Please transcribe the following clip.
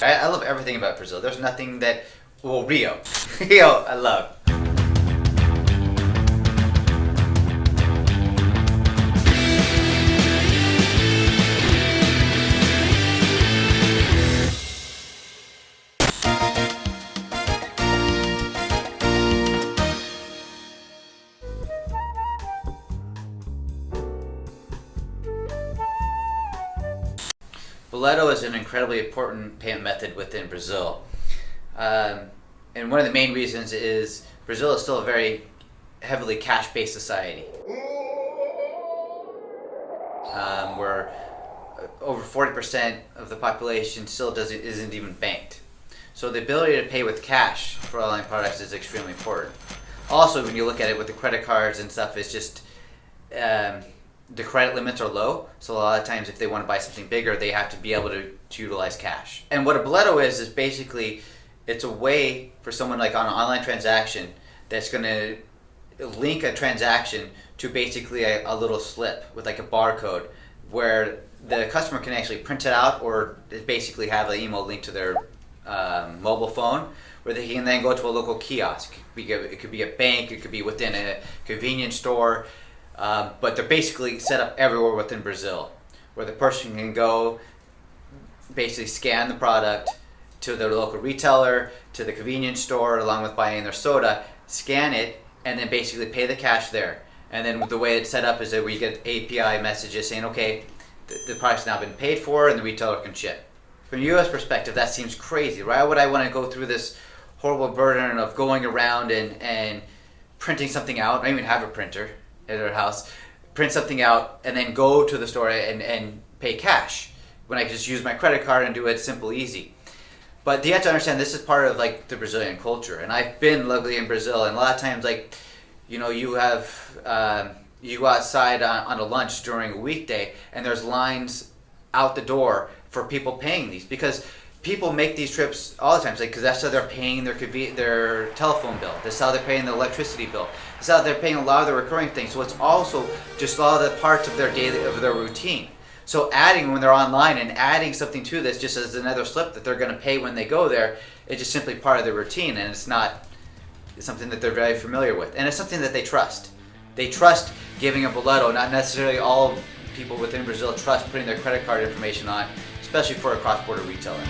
I love everything about Brazil. There's nothing that, well, Rio. Rio, I love. Boleto is an incredibly important payment method within Brazil. And one of the main reasons is Brazil is still a very heavily cash-based society. Where over 40% of the population still isn't even banked. So the ability to pay with cash for online products is extremely important. Also, when you look at it with the credit cards and stuff, it's just the credit limits are low, so a lot of times if they want to buy something bigger, they have to be able to utilize cash. And what a boleto is basically, it's a way for someone like on an online transaction that's going to link a transaction to basically a little slip with like a barcode where the customer can actually print it out or basically have an email link to their mobile phone, where they can then go to a local kiosk. It could be a bank, it could be within a convenience store. But they're basically set up everywhere within Brazil, where the person can go basically scan the product to their local retailer, to the convenience store, along with buying their soda, scan it, and then basically pay the cash there. And then the way it's set up is that we get API messages saying, okay, the product's now been paid for and the retailer can ship. From a US perspective, that seems crazy. Why would I want to go through this horrible burden of going around and printing something out? I don't even have a printer at our house, print something out and then go to the store and pay cash when I can just use my credit card and do it simple, easy. But you have to understand, this is part of like the Brazilian culture, and I've been luckily in Brazil, and a lot of times, like, you know, you have you go outside on a lunch during a weekday and there's lines out the door for people paying these, because people make these trips all the time, because that's how they're paying their telephone bill. That's how they're paying the electricity bill. That's how they're paying a lot of the recurring things. So it's also just a lot of the parts of their routine. So when they're online and adding something to this just as another slip that they're going to pay when they go there, it's just simply part of their routine, and it's something that they're very familiar with, and it's something that they trust. They trust giving a boleto. Not necessarily all people within Brazil trust putting their credit card information on, especially for a cross-border retailer.